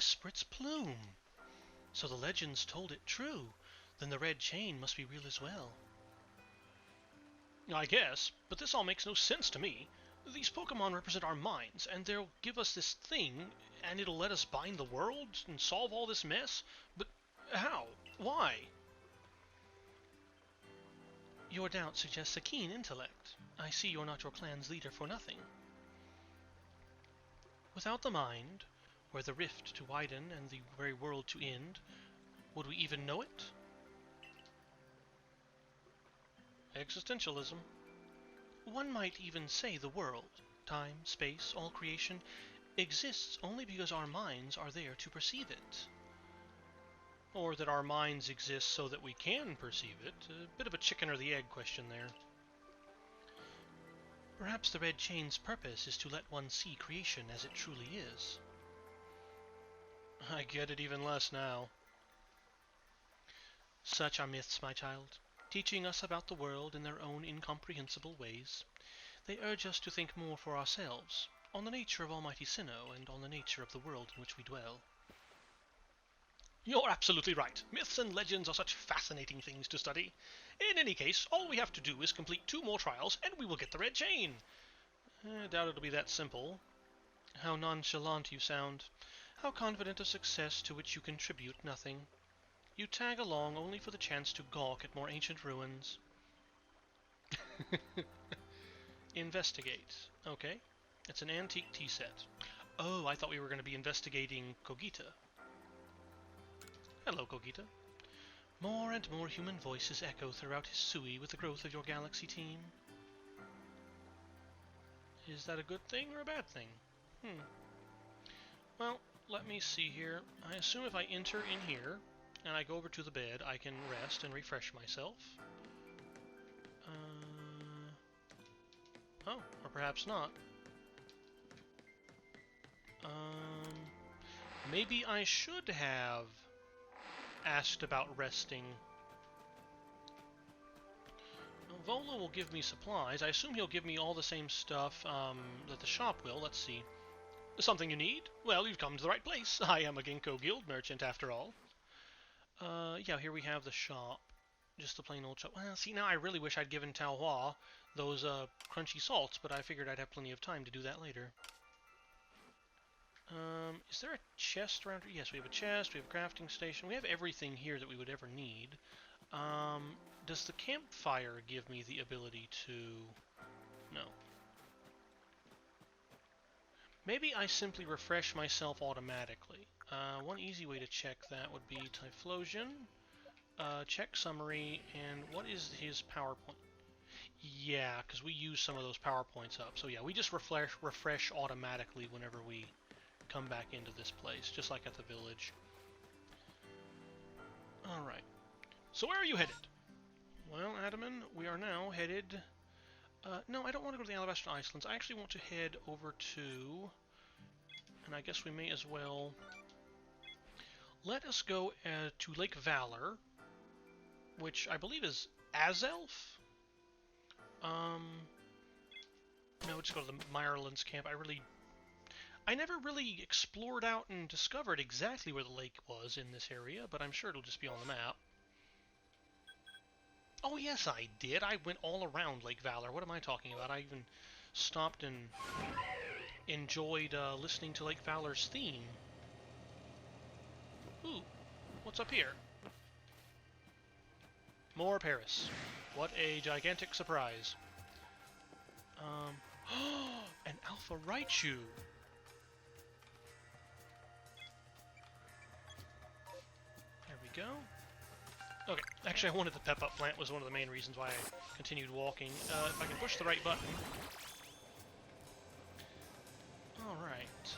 Esprit's plume! So the legends told it true. Then the red chain must be real as well. I guess, but this all makes no sense to me. These Pokémon represent our minds, and they'll give us this thing, and it'll let us bind the world and solve all this mess? But how? Why? Your doubt suggests a keen intellect. I see you're not your clan's leader for nothing. Without the mind, were the rift to widen and the very world to end, would we even know it? Existentialism. One might even say the world, time, space, all creation, exists only because our minds are there to perceive it. Or that our minds exist so that we can perceive it. A bit of a chicken or the egg question there. Perhaps the red chain's purpose is to let one see creation as it truly is. I get it even less now. Such are myths, my child, teaching us about the world in their own incomprehensible ways. They urge us to think more for ourselves, on the nature of Almighty Sinnoh, and on the nature of the world in which we dwell. You're absolutely right. Myths and legends are such fascinating things to study. In any case, all we have to do is complete 2 more trials, and we will get the red chain. I doubt it'll be that simple. How nonchalant you sound. How confident of success to which you contribute nothing. You tag along only for the chance to gawk at more ancient ruins. Investigate. Okay. It's an antique tea set. Oh, I thought we were going to be investigating Kogita. Hello, Kogita. More and more human voices echo throughout Hisui with the growth of your galaxy team. Is that a good thing or a bad thing? Well, let me see here. I assume if I enter in here, and I go over to the bed, I can rest and refresh myself. Oh, or perhaps not. Maybe I should have asked about resting. Volo will give me supplies. I assume he'll give me all the same stuff that the shop will. Let's see. Something you need? Well, you've come to the right place. I am a Ginkgo guild merchant, after all. Yeah, here we have the shop. Just the plain old shop. Well, see, now I really wish I'd given Tao Hua those crunchy salts, but I figured I'd have plenty of time to do that later. Is there a chest around here? Yes, we have a chest, we have a crafting station. We have everything here that we would ever need. Does the campfire give me the ability to... No. Maybe I simply refresh myself automatically. One easy way to check that would be Typhlosion, check summary, and what is his PowerPoint? Yeah, because we use some of those PowerPoints up. So yeah, we just refresh automatically whenever we come back into this place, just like at the village. Alright. So where are you headed? Well, Adaman, we are now headed... no, I don't want to go to the Alabaster Islands. I actually want to head over to... And I guess we may as well... Let us go to Lake Valor, which I believe is Azelf? No, just go to the Meyerland's camp. I never really explored out and discovered exactly where the lake was in this area, but I'm sure it'll just be on the map. Oh yes, I did. I went all around Lake Valor. What am I talking about? I even stopped and enjoyed listening to Lake Valor's theme. Ooh, what's up here? More Paris. What a gigantic surprise. An Alpha Raichu! There we go. Okay, actually I wanted the pep-up plant, was one of the main reasons why I continued walking. If I can push the right button. Alright.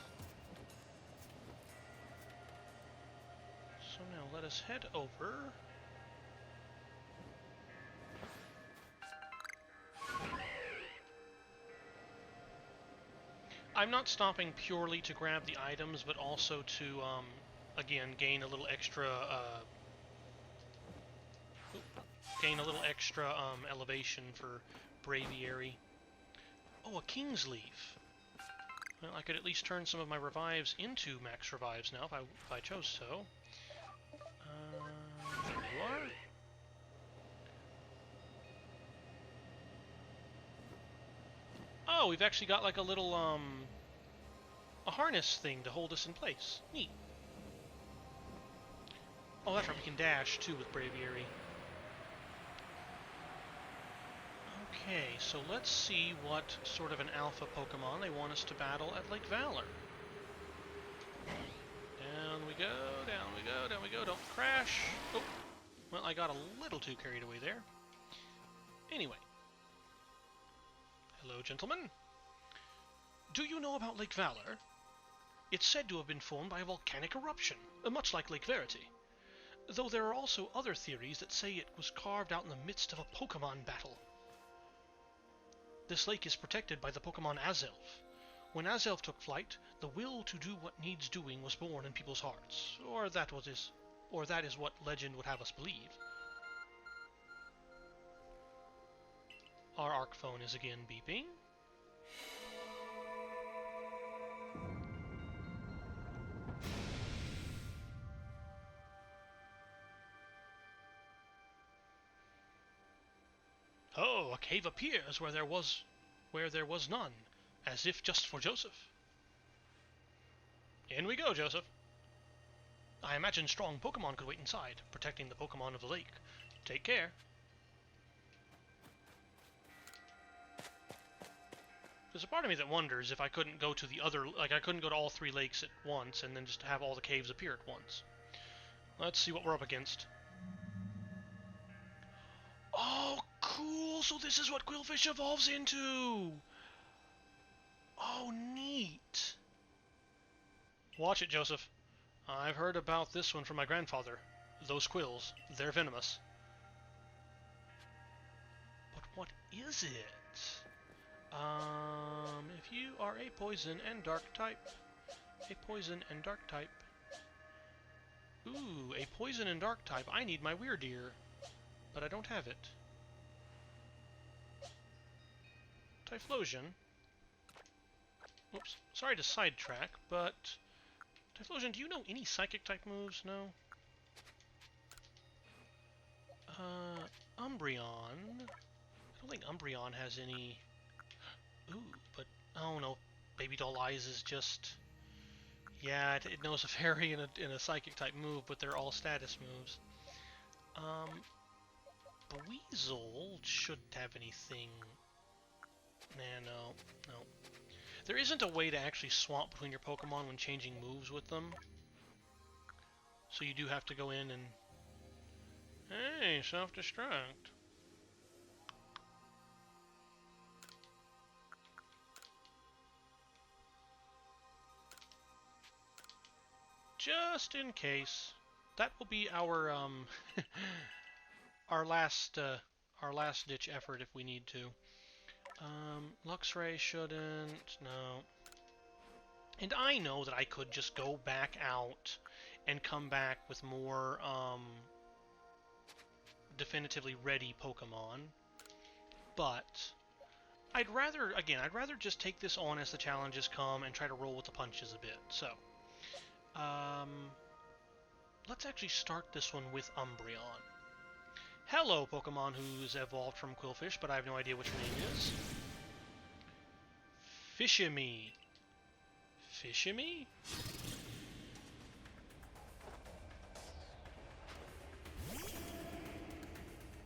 So now let us head over. I'm not stopping purely to grab the items, but also to, again, gain a little extra, elevation for Braviary. Oh, a King's Leaf. Well, I could at least turn some of my revives into max revives now if I chose so. There you are. Oh, we've actually got like a little, a harness thing to hold us in place. Neat. Oh, that's right, we can dash, too, with Braviary. Okay, so let's see what sort of an alpha Pokemon they want us to battle at Lake Valor. Down we go, down we go, down we go, don't crash. Oh, well, I got a little too carried away there. Anyway. Hello, gentlemen. Do you know about Lake Valor? It's said to have been formed by a volcanic eruption, much like Lake Verity. Though there are also other theories that say it was carved out in the midst of a Pokémon battle. This lake is protected by the Pokémon Azelf. When Azelf took flight, the will to do what needs doing was born in people's hearts, or that is what legend would have us believe. Our ARC phone is again beeping. Oh, a cave appears where there was none, as if just for Joseph. In we go, Joseph. I imagine strong Pokemon could wait inside, protecting the Pokemon of the lake. Take care. There's a part of me that wonders if I couldn't go to the other, I couldn't go to all 3 lakes at once and then just have all the caves appear at once. Let's see what we're up against. Oh, cool! So this is what Quillfish evolves into! Oh, neat! Watch it, Joseph. I've heard about this one from my grandfather. Those quills, they're venomous. But what is it? If you are a poison and dark type. A poison and dark type. Ooh, a poison and dark type. I need my Weirdeer. But I don't have it. Typhlosion. Oops, sorry to sidetrack, but... Typhlosion, do you know any Psychic-type moves? No? Umbreon... I don't think Umbreon has any... Ooh, but... Oh no, Baby Doll Eyes is just... Yeah, it knows a fairy and a Psychic-type move, but they're all status moves. The Weasel shouldn't have anything... Nah, no. There isn't a way to actually swap between your Pokemon when changing moves with them. So you do have to go in and... Hey, self-destruct. Just in case. That will be our, our last ditch effort if we need to. Luxray shouldn't, no. And I know that I could just go back out and come back with more, definitively ready Pokemon. But I'd rather just take this on as the challenges come and try to roll with the punches a bit. So, let's actually start this one with Umbreon. Hello, Pokemon who's evolved from Quillfish, but I have no idea what your name is. Fishimi. Fishimi?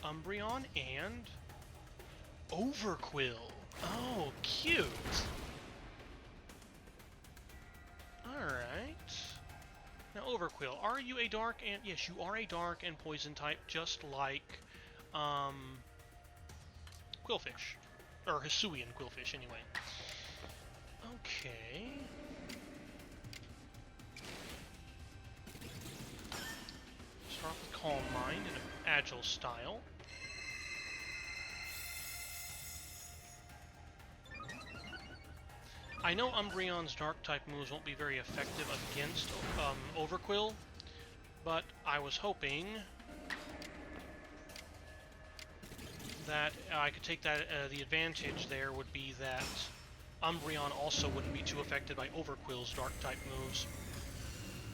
Umbreon and... Overquill. Oh, cute. Alright. Now, Overquill, are you a dark and... Yes, you are a dark and poison type, just like, Quillfish. Or Hisuian Quillfish, anyway. Okay. Start with Calm Mind in an agile style. I know Umbreon's Dark-type moves won't be very effective against Overquill, but I was hoping that I could take that, the advantage there would be that Umbreon also wouldn't be too affected by Overquill's Dark-type moves.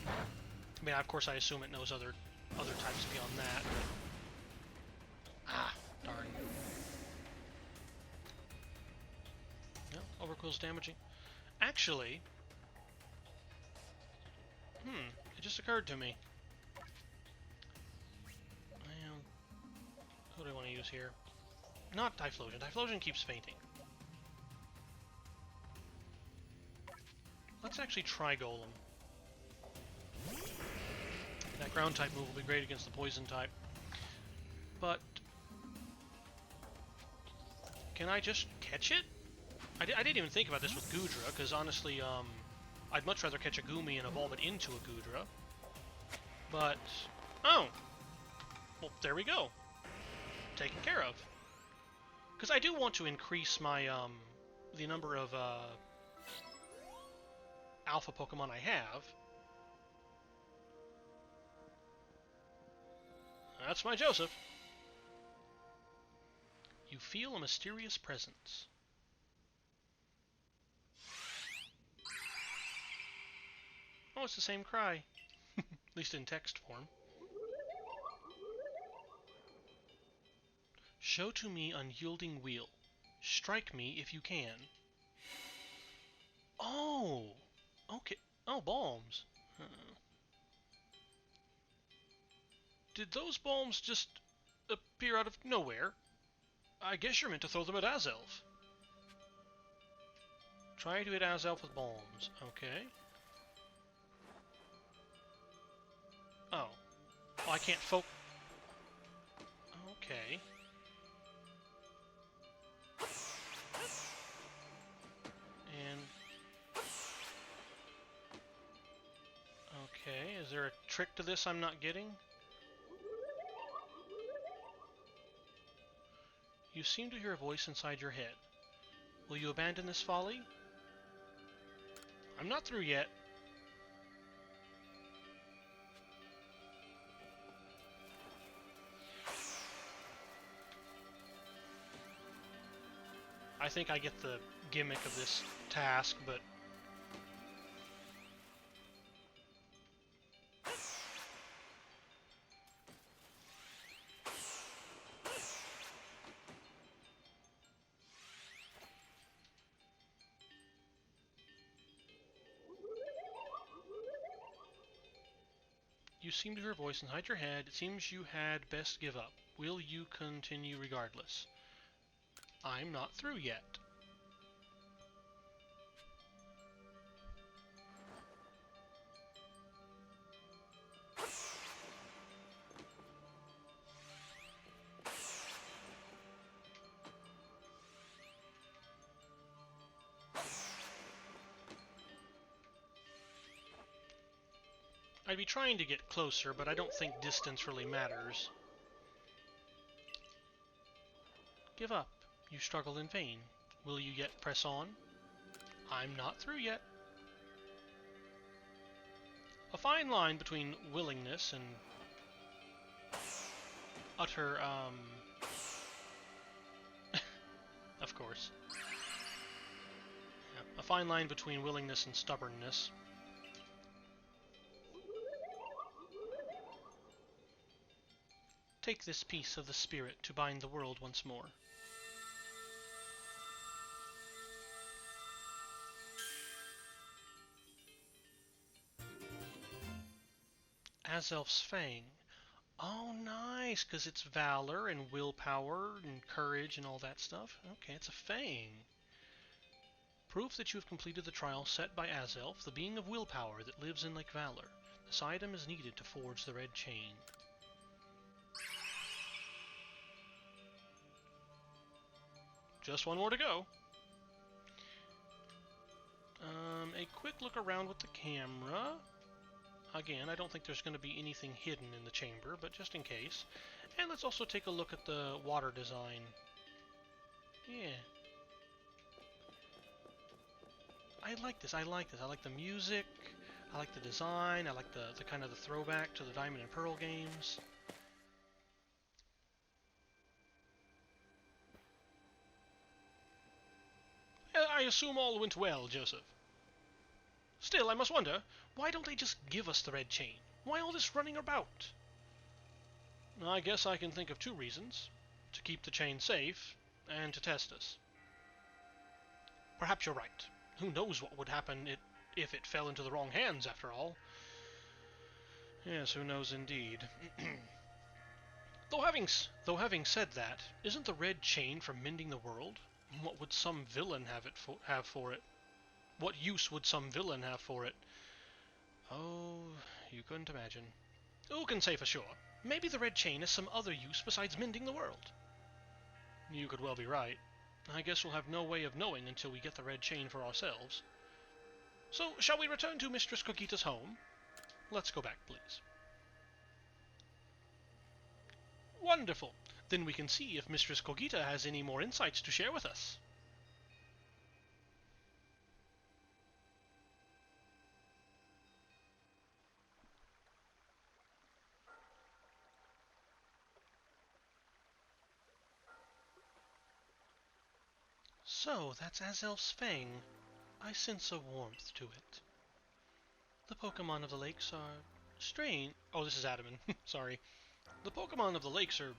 I mean, of course, I assume it knows other types beyond that. Ah, darn. No, Overquill's damaging. Actually, it just occurred to me. Well, who do I want to use here? Not Typhlosion. Typhlosion keeps fainting. Let's actually try Golem. That ground type move will be great against the poison type. But can I just catch it? I didn't even think about this with Goodra, because honestly, I'd much rather catch a Goomy and evolve it into a Goodra. But, oh! Well, there we go. Taken care of. Because I do want to increase my, the number of, alpha Pokemon I have. That's my Joseph. You feel a mysterious presence. Oh, it's the same cry. At least in text form. Show to me unyielding wheel. Strike me if you can. Oh! Okay. Oh, bombs. Did those bombs just appear out of nowhere? I guess you're meant to throw them at Azelf. Try to hit Azelf with bombs. Okay. Oh. Oh, I can't Okay. And... okay, is there a trick to this I'm not getting? You seem to hear a voice inside your head. Will you abandon this folly? I'm not through yet. I think I get the gimmick of this task, but... you seem to hear a voice inside your head. It seems you had best give up. Will you continue regardless? I'm not through yet. I'd be trying to get closer, but I don't think distance really matters. Give up. You struggle in vain. Will you yet press on? I'm not through yet. A fine line between willingness and utter, of course. Yeah, a fine line between willingness and stubbornness. Take this piece of the spirit to bind the world once more. Azelf's Fang. Oh, nice, because it's valor and willpower and courage and all that stuff. Okay, it's a Fang. Proof that you have completed the trial set by Azelf, the being of willpower that lives in Lake Valor. This item is needed to forge the red chain. Just one more to go. A quick look around with the camera. Again, I don't think there's going to be anything hidden in the chamber, but just in case. And let's also take a look at the water design. Yeah. I like this. I like the music. I like the design. I like the kind of the throwback to the Diamond and Pearl games. assume all went well, Joseph. Still, I must wonder, why don't they just give us the red chain? Why all this running about? I guess I can think of 2 reasons. To keep the chain safe, and to test us. Perhaps you're right. Who knows what would happen if it fell into the wrong hands, after all. Yes, who knows indeed. Though having said that, isn't the red chain for mending the world? What would some villain have for it? What use would some villain have for it? Oh, you couldn't imagine. Who can say for sure? Maybe the red chain has some other use besides mending the world. You could well be right. I guess we'll have no way of knowing until we get the red chain for ourselves. So, shall we return to Mistress Cogita's home? Let's go back, please. Wonderful. Then we can see if Mistress Cogita has any more insights to share with us. So, that's Azelf's fang. I sense a warmth to it. The Pokémon of the lakes are strange. Oh, this is Adaman. Sorry. The Pokémon of the lakes are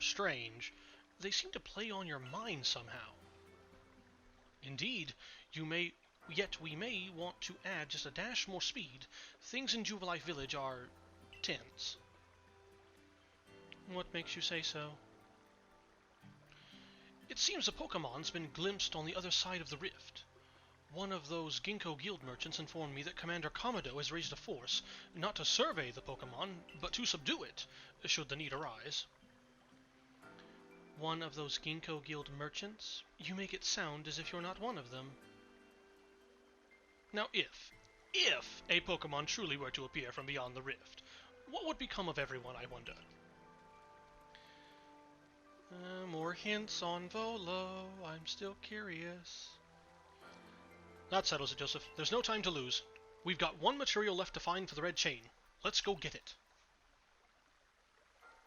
strange. They seem to play on your mind somehow. Indeed, yet we may want to add just a dash more speed. Things in Jubilife Village are tense. What makes you say so? It seems a Pokemon's been glimpsed on the other side of the rift. One of those Ginkgo Guild merchants informed me that Commander Komodo has raised a force, not to survey the Pokemon, but to subdue it, should the need arise. One of those Ginkgo Guild merchants? You make it sound as if you're not one of them. Now if a Pokemon truly were to appear from beyond the rift, what would become of everyone, I wonder? More hints on Volo. I'm still curious. That settles it, Joseph. There's no time to lose. We've got 1 material left to find for the red chain. Let's go get it.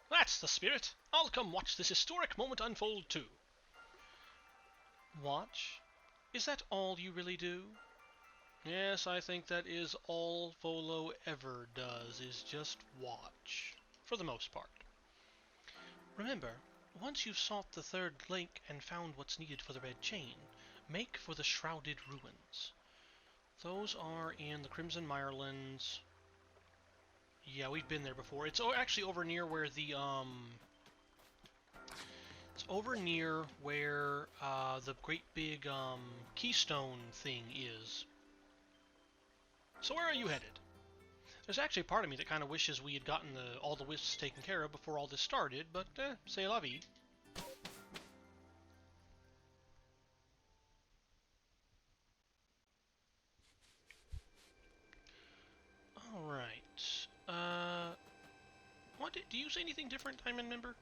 That's the spirit. I'll come watch this historic moment unfold too. Watch? Is that all you really do? Yes, I think that is all Volo ever does, is just watch. For the most part. Remember, once you've sought the 3rd lake and found what's needed for the red chain, make for the Shrouded Ruins. Those are in the Crimson Mirelands. Yeah, we've been there before. It's actually over near where the, It's over near where, the great big, keystone thing is. So where are you headed? There's actually a part of me that kind of wishes we had gotten all the wisps taken care of before all this started, but, c'est la vie. Alright. What? Do you say anything different, Diamond Member?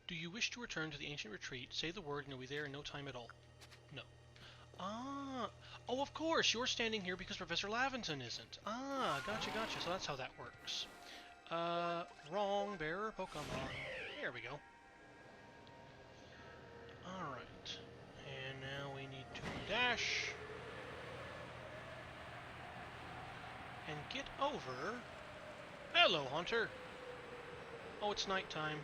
Do you wish to return to the ancient retreat? Say the word and you'll be there in no time at all. No. Ah. Oh, of course, you're standing here because Professor Laventon isn't. Ah, gotcha. So that's how that works. Wrong bearer Pokemon. There we go. Alright. And now we need to dash. And get over... Hello, Hunter! Oh, it's nighttime.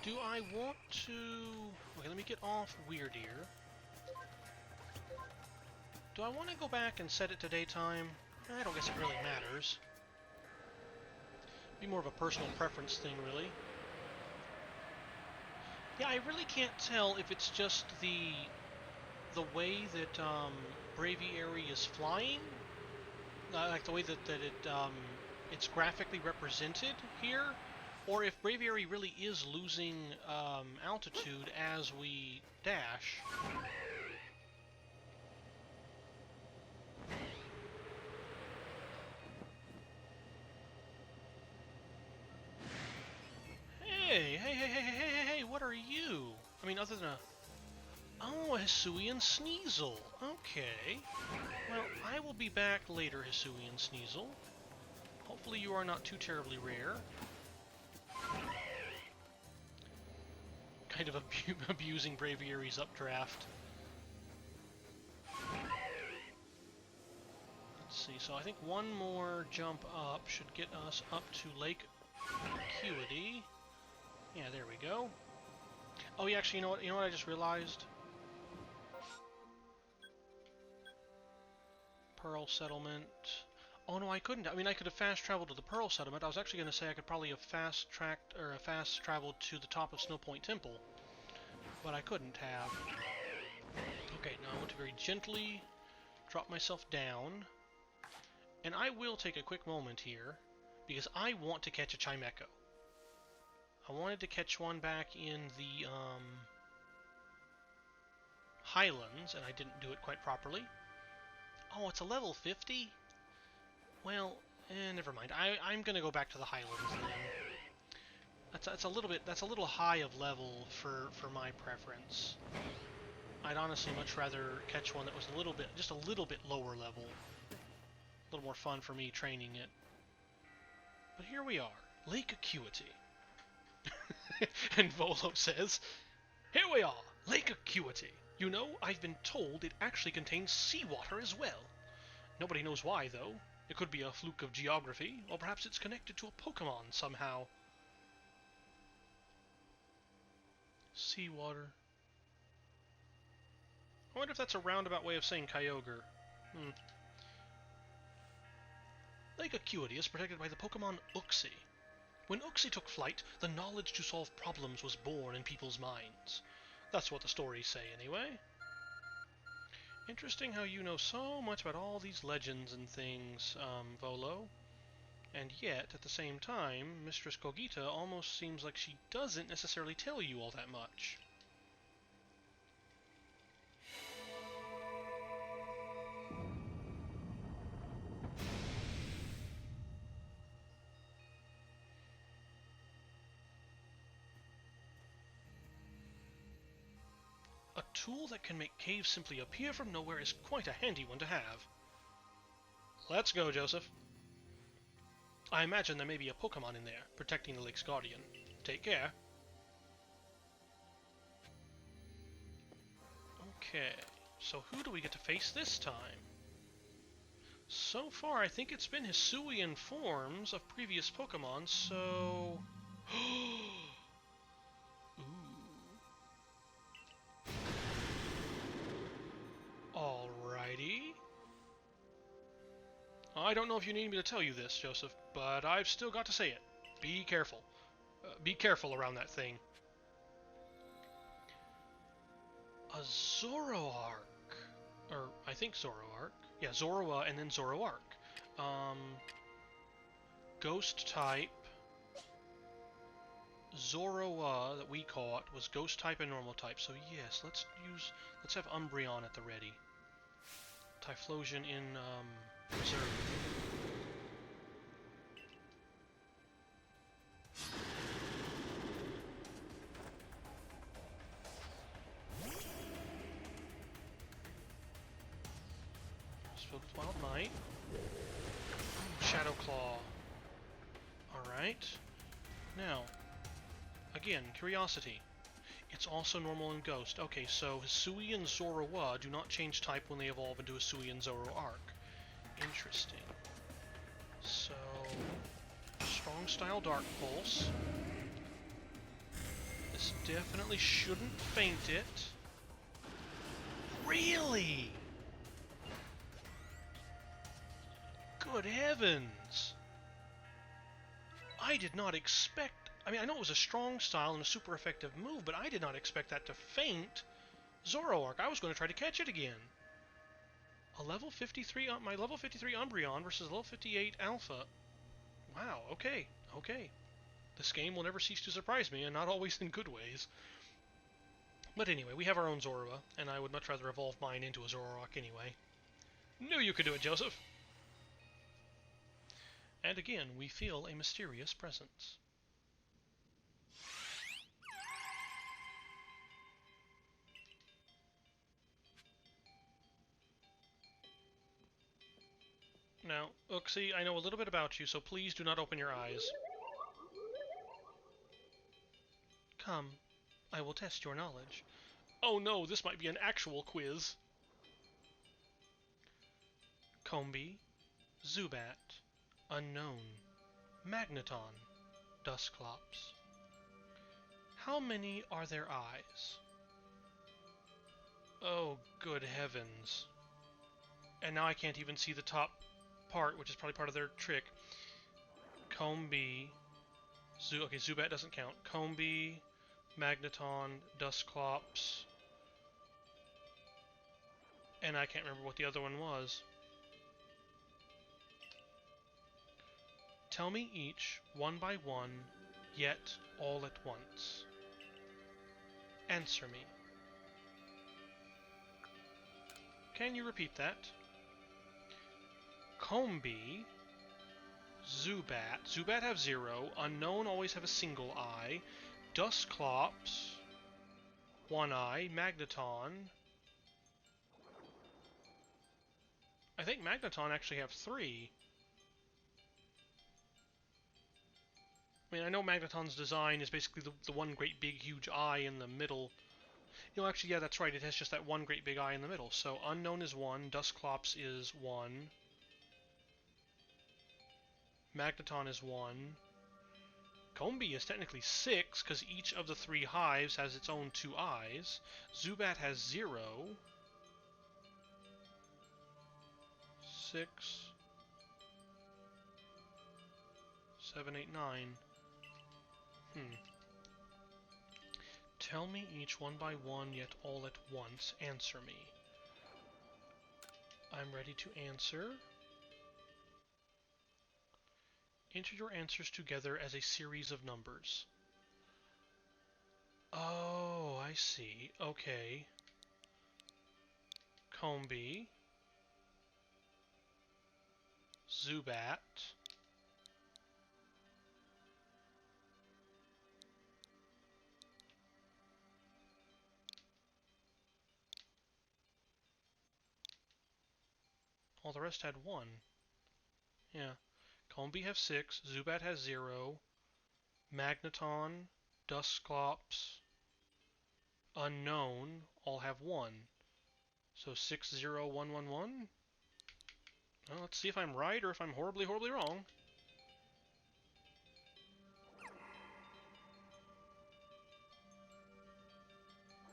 Do I want to... Okay, let me get off Weird Ear. Do I want to go back and set it to daytime? I don't guess it really matters. Be more of a personal preference thing, really. Yeah, I really can't tell if it's just the way that Braviary is flying, like the way that it's graphically represented here, or if Braviary really is losing altitude as we dash. Hey, what are you? I mean, other than a... Oh, a Hisuian Sneasel. Okay. Well, I will be back later, Hisuian Sneasel. Hopefully you are not too terribly rare. kind of abusing Braviary's updraft. Let's see, so I think one more jump up should get us up to Lake Acuity. Yeah, there we go. Oh, yeah, actually, you know what I just realized? Pearl Settlement. Oh no, I couldn't. I mean, I could have fast traveled to the Pearl Settlement. I was actually going to say I could probably have fast traveled to the top of Snowpoint Temple, but I couldn't have. Okay, now I want to very gently drop myself down, and I will take a quick moment here because I want to catch a Chimecho. I wanted to catch one back in the Highlands, and I didn't do it quite properly. Oh, it's a level 50? Well, never mind. I'm gonna go back to the Highlands then. That's a little high of level for my preference. I'd honestly much rather catch one that was just a little bit lower level. A little more fun for me training it. But here we are, Lake Acuity. And Volo says, "Here we are, Lake Acuity. You know, I've been told it actually contains seawater as well. Nobody knows why, though. It could be a fluke of geography, or perhaps it's connected to a Pokémon somehow." Seawater. I wonder if that's a roundabout way of saying Kyogre. Lake Acuity is protected by the Pokémon Uxie. When Uxie took flight, the knowledge to solve problems was born in people's minds. That's what the stories say, anyway. Interesting how you know so much about all these legends and things, Volo. And yet, at the same time, Mistress Kogita almost seems like she doesn't necessarily tell you all that much. A tool that can make caves simply appear from nowhere is quite a handy one to have. Let's go, Joseph. I imagine there may be a Pokémon in there, protecting the lake's guardian. Take care. Okay, so who do we get to face this time? So far, I think it's been Hisuian forms of previous Pokémon, so... Ooh. Alrighty. I don't know if you need me to tell you this, Joseph, but I've still got to say it. Be careful. Be careful around that thing. A Zoroark. Or, I think Zoroark. Yeah, Zorua and then Zoroark. Ghost type. Zorua that we caught was Ghost type and Normal type. So yes, let's have Umbreon at the ready. Typhlosion in reserve. Filled with Wild Might. Shadow Claw. Alright. Now, again, curiosity. It's also normal and ghost. Okay, so Hisui and Zorua do not change type when they evolve into Hisui and Zoroark. Interesting. So, strong style Dark Pulse. This definitely shouldn't faint it. Really? Good heavens! I did not expect... I mean, I know it was a strong style and a super effective move, but I did not expect that to faint Zoroark. I was going to try to catch it again. A level 53... my level 53 Umbreon versus level 58 Alpha. Wow, okay, okay. This game will never cease to surprise me, and not always in good ways. But anyway, we have our own Zorua, and I would much rather evolve mine into a Zoroark anyway. Knew you could do it, Joseph! And again, we feel a mysterious presence. Now, Uxie, I know a little bit about you, so please do not open your eyes. Come, I will test your knowledge. Oh no, this might be an actual quiz. Combee, Zubat, Unknown, Magneton, Dusclops. How many are their eyes? Oh, good heavens. And now I can't even see the top part, which is probably part of their trick. Combee, okay, Zubat doesn't count. Combee, Magneton, Dusclops, and I can't remember what the other one was. Tell me each, one by one, yet all at once. Answer me. Can you repeat that? Combee, Zubat. Zubat have 0. Unknown always have a single eye. Dusclops, 1 eye. Magneton. I think Magneton actually have 3. I mean, I know Magneton's design is basically the one great big huge eye in the middle. You know, actually, yeah, that's right. It has just that one great big eye in the middle. So Unknown is 1. Dusclops is 1. Magneton is 1. Combee is technically 6, because each of the 3 hives has its own 2 eyes. Zubat has 0. 6, 7, 8, 9. Tell me each one by one, yet all at once. Answer me. I'm ready to answer. Enter your answers together as a series of numbers. Oh, I see. Okay. Combee. Zubat. All the rest had 1. Yeah. Combee have 6. Zubat has 0. Magneton, Dusclops, Unknown all have 1. So 6, 0, 1, 1, 1? Well, let's see if I'm right or if I'm horribly, horribly wrong.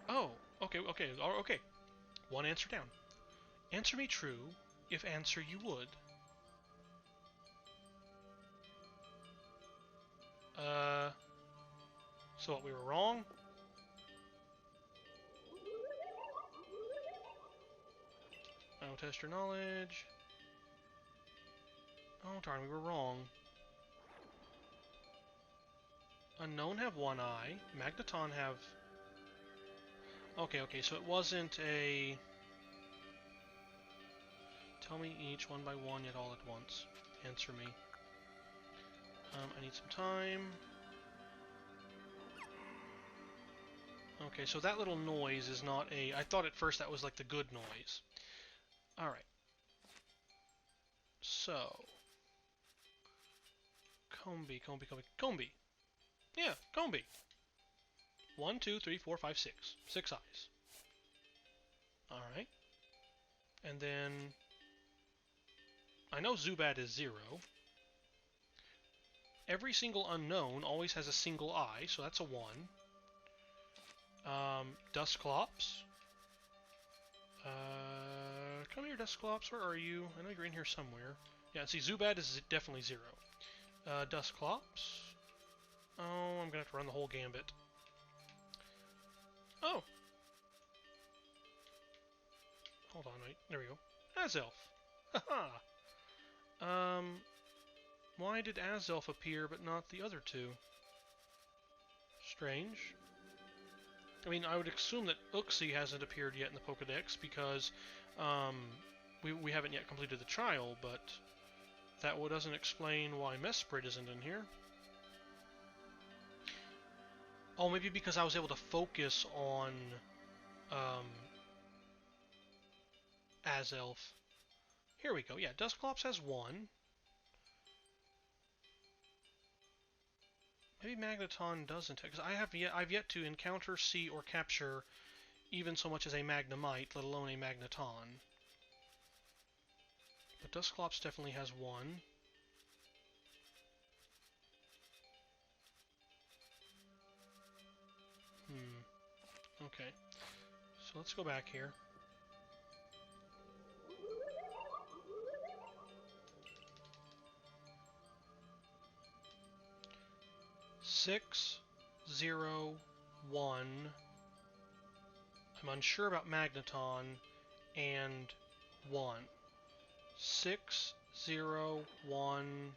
Oh, okay, okay, okay. One answer down. Answer me true, if answer you would. So what, we were wrong? I will test your knowledge. Oh darn, we were wrong. Unknown have 1 eye. Magneton have... Okay, so it wasn't a... Tell me each one by one, yet all at once. Answer me. I need some time. Okay, so that little noise is not a... I thought at first that was like the good noise. Alright. So... Combee. Yeah, Combee. 1, 2, 3, 4, 5, 6. 6 eyes. Alright. And then... I know Zubat is 0. Every single Unknown always has a single eye, so that's a 1. Dusclops. Come here, Dusclops. Where are you? I know you're in here somewhere. Yeah, see, Zubat is definitely 0. Dusclops. Oh, I'm gonna have to run the whole gambit. Oh! Hold on, wait. There we go. Azelf. Haha! Why did Azelf appear but not the other 2? Strange. I mean, I would assume that Uxie hasn't appeared yet in the Pokedex because we haven't yet completed the trial, but that doesn't explain why Mesprit isn't in here. Oh, maybe because I was able to focus on Azelf. Here we go. Yeah, Dusclops has 1. Maybe Magneton doesn't, because I've yet to encounter, see, or capture even so much as a Magnemite, let alone a Magneton. But Dusclops definitely has one. Okay. So let's go back here. Six, 0, 1. I'm unsure about Magneton, and 1. 6, 0, 1.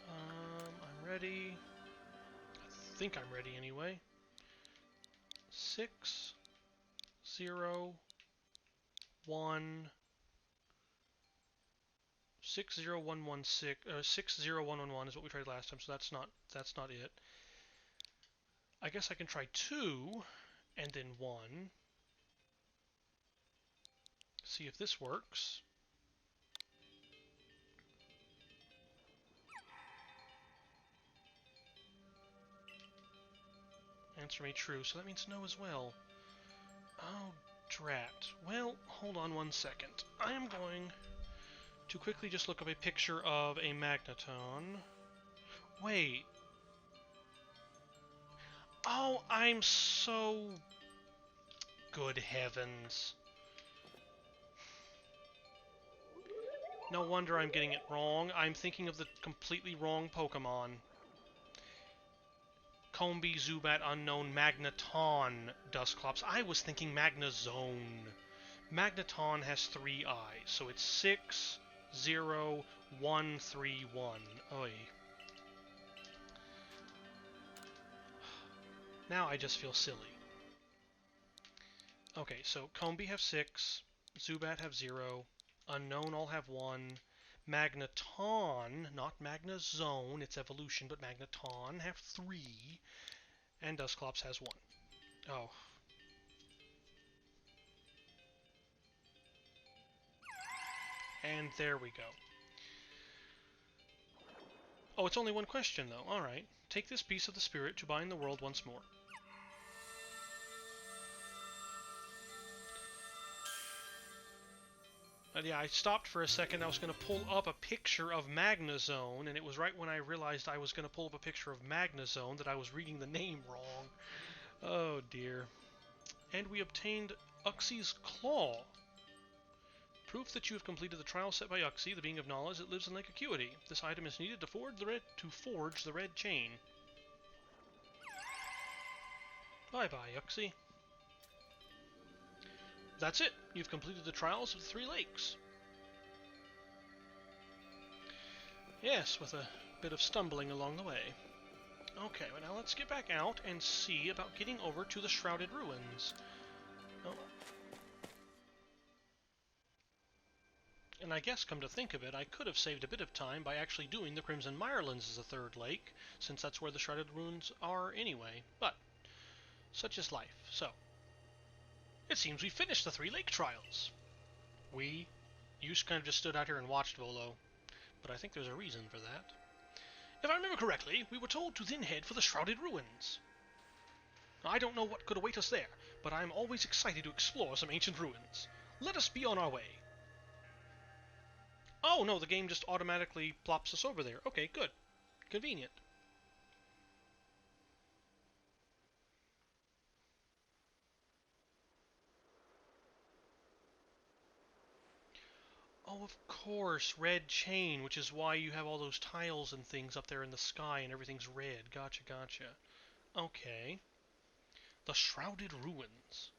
I'm ready. I think I'm ready anyway. 6, 0, 1. 60116 60111 is what we tried last time, so that's not it. I guess I can try 2 and then 1. See if this works. Answer me true, so that means no as well. Oh, drat. Well, hold on one second. I am going to quickly just look up a picture of a Magneton. Wait. Oh, I'm so... Good heavens. No wonder I'm getting it wrong. I'm thinking of the completely wrong Pokemon. Combee, Zubat, Unknown, Magneton, Dusclops. I was thinking Magnezone. Magneton has 3 eyes, so it's 6, 0, 1, 3, 1. Oy. Now I just feel silly. Okay, so Combee have 6, Zubat have 0, Unknown all have 1, Magneton, not Magnezone, it's evolution, but Magneton have 3, and Dusclops has 1. Oh. And there we go. Oh, it's only one question, though. Alright. Take this piece of the spirit to bind the world once more. Yeah, I stopped for a second. I was going to pull up a picture of Magnezone, and it was right when I realized I was going to pull up a picture of Magnezone that I was reading the name wrong. Oh, dear. And we obtained Uxie's Claw. Proof that you have completed the trial set by Uxie, the being of knowledge that lives in Lake Acuity. This item is needed to forge the red chain. Bye-bye, Uxie. That's it. You've completed the trials of the 3 lakes. Yes, with a bit of stumbling along the way. Okay, well now let's get back out and see about getting over to the Shrouded Ruins. Oh. And I guess, come to think of it, I could have saved a bit of time by actually doing the Crimson Mirelands as a 3rd lake, since that's where the Shrouded Ruins are anyway. But such is life. So, it seems we finished the 3 lake trials. You kind of just stood out here and watched, Volo, but I think there's a reason for that. If I remember correctly, we were told to then head for the Shrouded Ruins. I don't know what could await us there, but I'm always excited to explore some ancient ruins. Let us be on our way. Oh, no, the game just automatically plops us over there. Okay, good. Convenient. Oh, of course, red chain, which is why you have all those tiles and things up there in the sky and everything's red. Gotcha, gotcha. Okay. The Shrouded Ruins.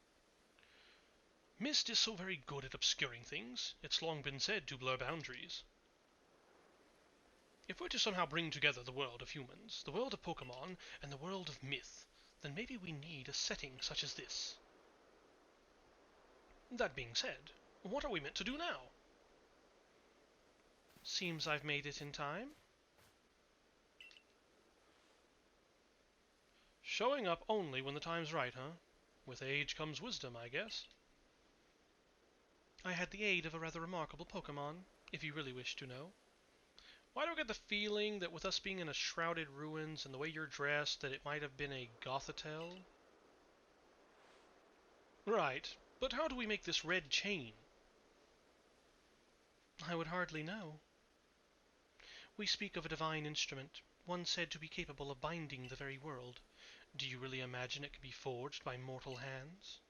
Mist is so very good at obscuring things. It's long been said to blur boundaries. If we're to somehow bring together the world of humans, the world of Pokémon, and the world of myth, then maybe we need a setting such as this. That being said, what are we meant to do now? Seems I've made it in time. Showing up only when the time's right, huh? With age comes wisdom, I guess. I had the aid of a rather remarkable Pokémon, if you really wish to know. Why do I get the feeling that with us being in a Shrouded Ruins and the way you're dressed, that it might have been a Gothitelle? Right, but how do we make this red chain? I would hardly know. We speak of a divine instrument, one said to be capable of binding the very world. Do you really imagine it can be forged by mortal hands?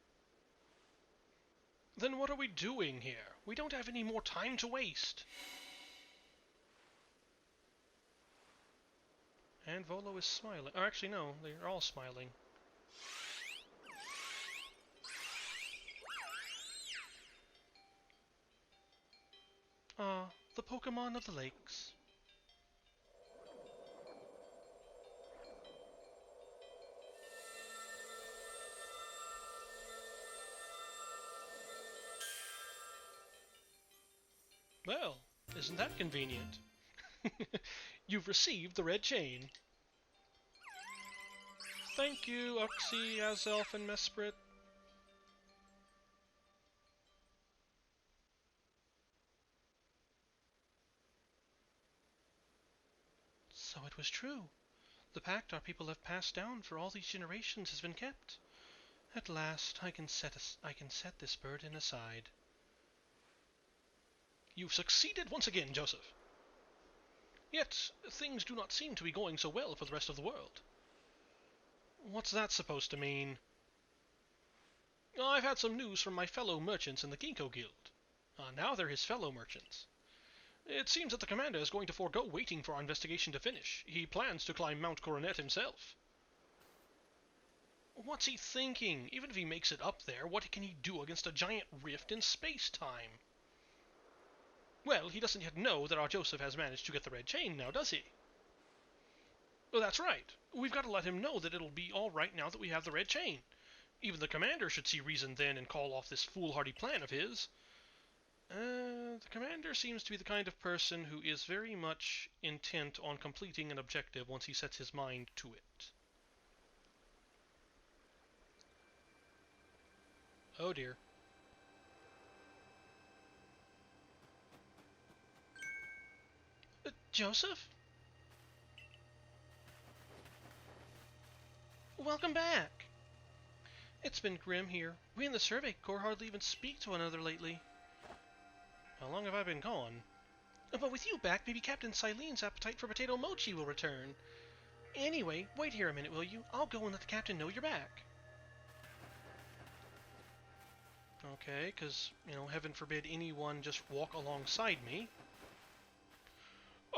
Then what are we doing here? We don't have any more time to waste. And Volo is smiling. Or actually, no, they're all smiling. Ah, the Pokémon of the lakes. Well, isn't that convenient? You've received the red chain. Thank you, Uxie, Azelf, and Mesprit. So it was true. The pact our people have passed down for all these generations has been kept. At last, I can set this burden aside. You've succeeded once again, Joseph. Yet, things do not seem to be going so well for the rest of the world. What's that supposed to mean? I've had some news from my fellow merchants in the Ginkgo Guild. Now they're his fellow merchants. It seems that the commander is going to forego waiting for our investigation to finish. He plans to climb Mount Coronet himself. What's he thinking? Even if he makes it up there, what can he do against a giant rift in space-time? Well, he doesn't yet know that our Joseph has managed to get the red chain now, does he? Well, that's right. We've got to let him know that it'll be all right now that we have the red chain. Even the commander should see reason then and call off this foolhardy plan of his. The commander seems to be the kind of person who is very much intent on completing an objective once he sets his mind to it. Oh dear. Joseph? Welcome back! It's been grim here. We in the Survey Corps hardly even speak to one another lately. How long have I been gone? But with you back, maybe Captain Silene's appetite for potato mochi will return. Anyway, wait here a minute, will you? I'll go and let the captain know you're back. Okay, because, heaven forbid anyone just walk alongside me.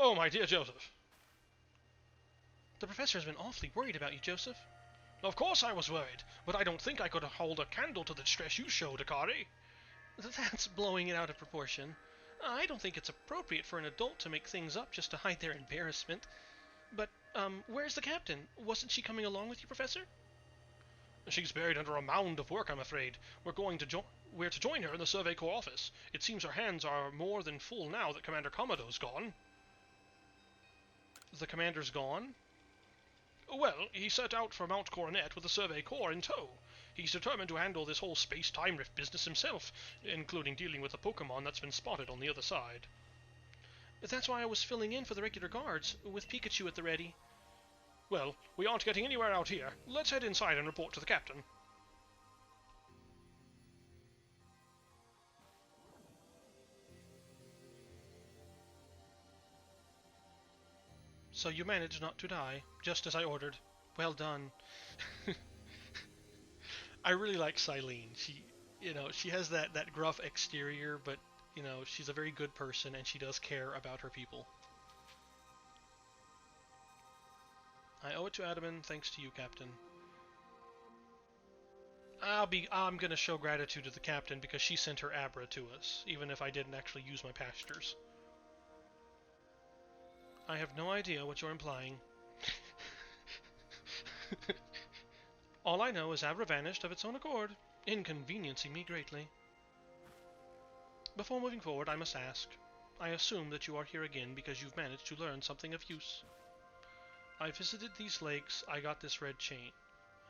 Oh, my dear Joseph. The professor's been awfully worried about you, Joseph. Of course I was worried, but I don't think I could hold a candle to the distress you showed, Akari. That's blowing it out of proportion. I don't think it's appropriate for an adult to make things up just to hide their embarrassment. But, where's the captain? Wasn't she coming along with you, Professor? She's buried under a mound of work, I'm afraid. We're to join her in the Survey Corps office. It seems her hands are more than full now that Commander Commodo's gone. The commander's gone? Well, he set out for Mount Coronet with the Survey Corps in tow. He's determined to handle this whole space-time rift business himself, including dealing with the Pokémon that's been spotted on the other side. That's why I was filling in for the regular guards, with Pikachu at the ready. Well, we aren't getting anywhere out here. Let's head inside and report to the captain. So you managed not to die, just as I ordered. Well done. I really like Silene. She has that gruff exterior, but, she's a very good person and she does care about her people. I owe it to Adaman, thanks to you, Captain. I'm gonna show gratitude to the Captain because she sent her Abra to us, even if I didn't actually use my pastures. I have no idea what you're implying. All I know is Abra vanished of its own accord, inconveniencing me greatly. Before moving forward, I must ask. I assume that you are here again because you've managed to learn something of use. I visited these lakes, I got this red chain.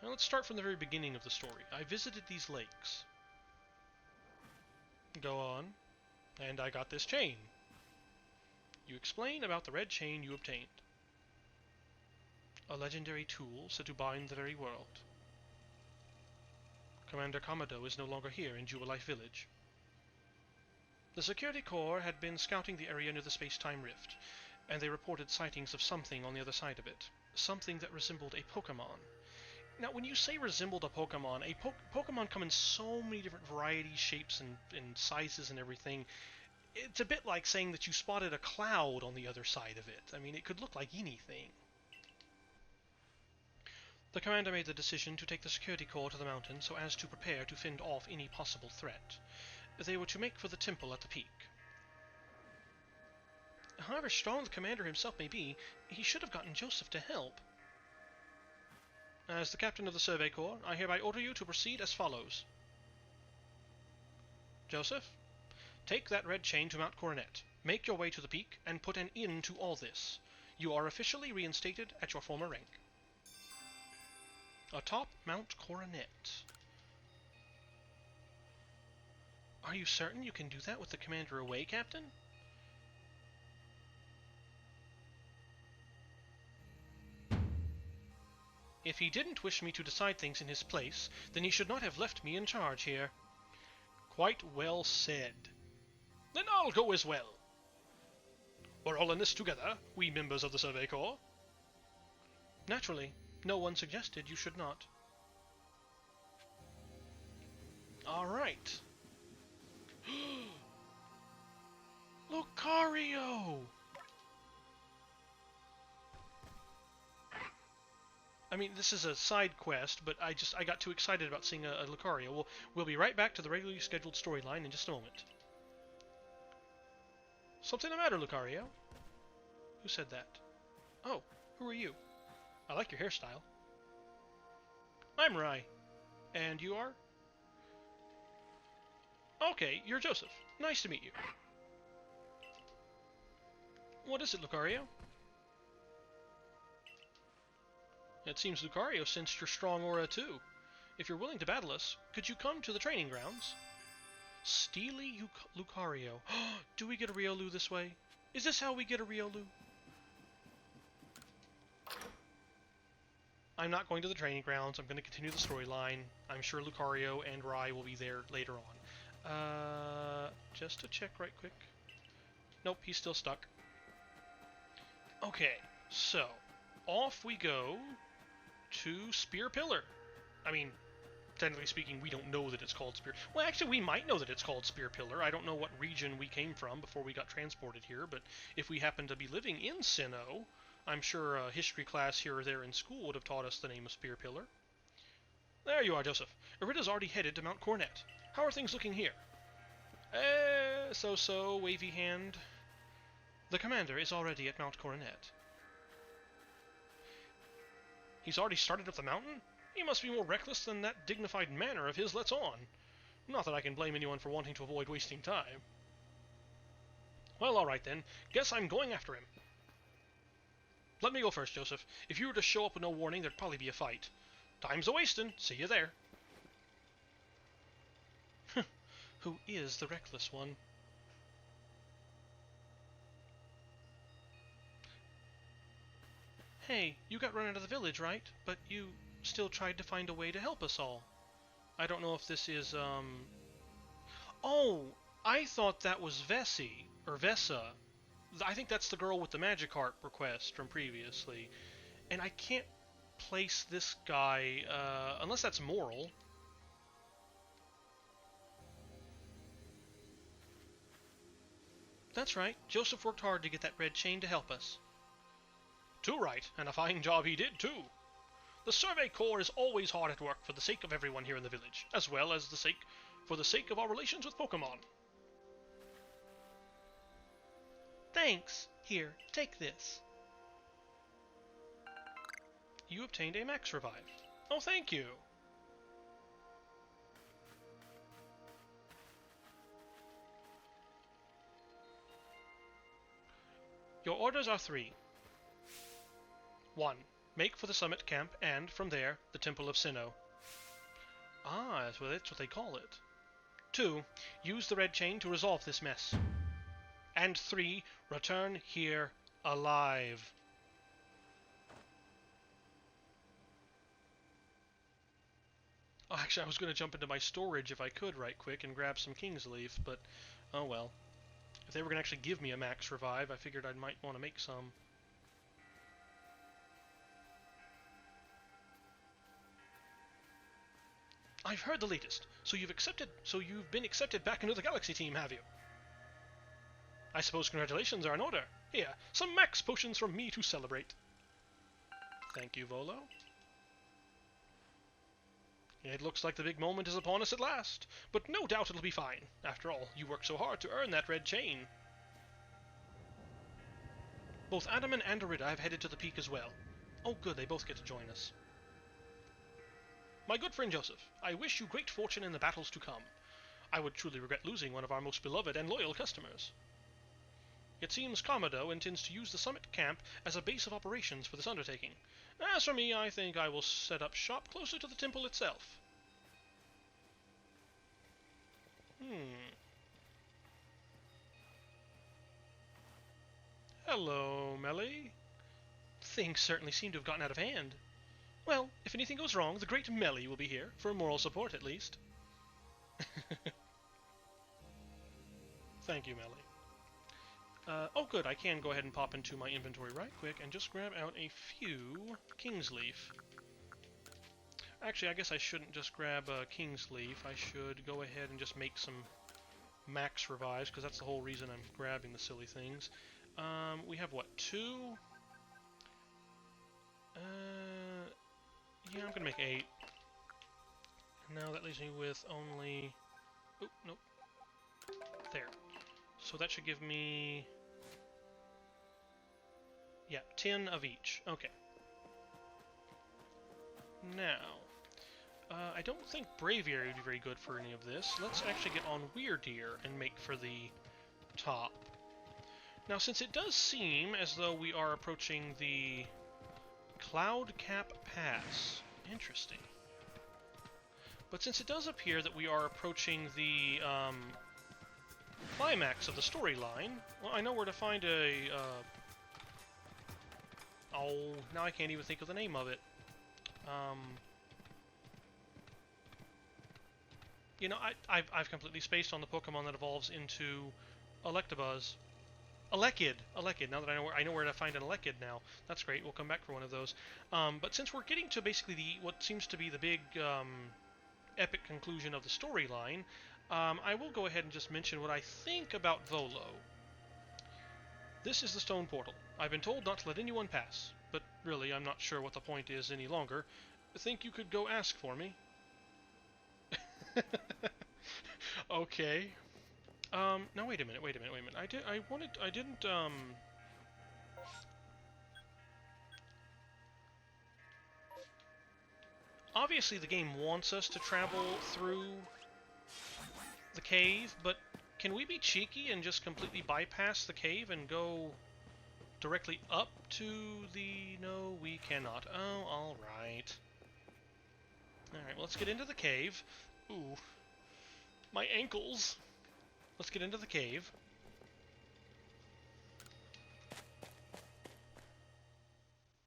Now let's start from the very beginning of the story. I visited these lakes. Go on. And I got this chain. You explain about the red chain you obtained. A legendary tool said to bind the very world. Commander Komodo is no longer here in Jubilife Village. The Security Corps had been scouting the area near the space-time rift, and they reported sightings of something on the other side of it. Something that resembled a Pokémon. Now, when you say resembled a Pokémon Pokémon come in so many different varieties, shapes, and sizes and everything. It's a bit like saying that you spotted a cloud on the other side of it. I mean, it could look like anything. The commander made the decision to take the security corps to the mountain so as to prepare to fend off any possible threat. They were to make for the temple at the peak. However strong the commander himself may be, he should have gotten Joseph to help. As the captain of the Survey Corps, I hereby order you to proceed as follows. Joseph, take that red chain to Mount Coronet, make your way to the peak, and put an end to all this. You are officially reinstated at your former rank. Atop Mount Coronet. Are you certain you can do that with the commander away, Captain? If he didn't wish me to decide things in his place, then he should not have left me in charge here. Quite well said. Then I'll go as well. We're all in this together, we members of the Survey Corps. Naturally, no one suggested you should not. All right. Lucario! I mean, this is a side quest, but I got too excited about seeing a Lucario. We'll be right back to the regularly scheduled storyline in just a moment. Something the matter, Lucario? Who said that? Oh, who are you? I like your hairstyle. I'm Rai. And you are? Okay, you're Joseph. Nice to meet you. What is it, Lucario? It seems Lucario sensed your strong aura too. If you're willing to battle us, could you come to the training grounds? Steely Lucario. Do we get a Riolu this way? Is this how we get a Riolu? I'm not going to the training grounds. I'm going to continue the storyline. I'm sure Lucario and Rai will be there later on. Just to check right quick. Nope, he's still stuck. Okay, so off we go to Spear Pillar. I mean, technically speaking, we don't know that it's called Spear... Well, actually, we might know that it's called Spear Pillar. I don't know what region we came from before we got transported here, but if we happen to be living in Sinnoh, I'm sure a history class here or there in school would have taught us the name of Spear Pillar. There you are, Joseph. Irita's already headed to Mount Coronet. How are things looking here? So-so, wavy hand. The commander is already at Mount Coronet. He's already started up the mountain? He must be more reckless than that dignified manner of his lets on. Not that I can blame anyone for wanting to avoid wasting time. Well, alright then. Guess I'm going after him. Let me go first, Joseph. If you were to show up with no warning, there'd probably be a fight. Time's a-wastin'. See you there. Who is the reckless one? Hey, you got run out of the village, right? But you still tried to find a way to help us all. I don't know if this is, Oh, I thought that was Vessi, or Vessa. I think that's the girl with the Magikarp request from previously. And I can't place this guy, unless that's Moral. That's right, Joseph worked hard to get that red chain to help us. Too right, and a fine job he did, too. The Survey Corps is always hard at work for the sake of everyone here in the village, as well as for the sake of our relations with Pokémon. Thanks. Here, take this. You obtained a Max Revive. Oh, thank you. Your orders are 3. 1. Make for the summit camp, and, from there, the Temple of Sinnoh. Ah, that's what they call it. 2. Use the red chain to resolve this mess. And 3. Return here alive. Oh, actually, I was going to jump into my storage if I could right quick and grab some King's Leaf, but oh well. If they were going to actually give me a max revive, I figured I might want to make some. I've heard the latest. So you've been accepted back into the Galaxy team, have you? I suppose congratulations are in order. Here, some max potions from me to celebrate. Thank you, Volo. It looks like the big moment is upon us at last, but no doubt it'll be fine. After all, you worked so hard to earn that red chain. Both Adam and Andarita have headed to the peak as well. Oh good, they both get to join us. My good friend Joseph, I wish you great fortune in the battles to come. I would truly regret losing one of our most beloved and loyal customers. It seems Kamado intends to use the summit camp as a base of operations for this undertaking. As for me, I think I will set up shop closer to the temple itself. Hello, Melly. Things certainly seem to have gotten out of hand. Well, if anything goes wrong, the great Melly will be here, for moral support at least. Thank you, Melly. Oh good, I can go ahead and pop into my inventory right quick and just grab out a few King's Leaf. Actually, I guess I shouldn't just grab King's Leaf. I should go ahead and just make some max revives, because that's the whole reason I'm grabbing the silly things. We have, what, 2? Yeah, I'm gonna make 8. Now that leaves me with only... Oh, nope. There. So that should give me... Yeah, 10 of each. Okay. Now, I don't think Braviary would be very good for any of this. Let's actually get on Weirdeer and make for the top. Now, since it does seem as though we are approaching the Cloud Cap Pass, interesting. But since it does appear that we are approaching the climax of the storyline, well, I know where to find a... oh, now I can't even think of the name of it. You know, I've completely spaced on the Pokemon that evolves into Electabuzz. Elekid! Now that I know where to find an Elekid now. That's great, we'll come back for one of those. But since we're getting to basically what seems to be the big epic conclusion of the storyline, I will go ahead and just mention what I think about Volo. This is the stone portal. I've been told not to let anyone pass, but really I'm not sure what the point is any longer. Think you could go ask for me? Okay. No, wait a minute. I didn't, obviously the game wants us to travel through the cave, but can we be cheeky and just completely bypass the cave and go directly up to the... No, we cannot. Oh, alright. Alright, well, let's get into the cave. Ooh. My ankles! Let's get into the cave.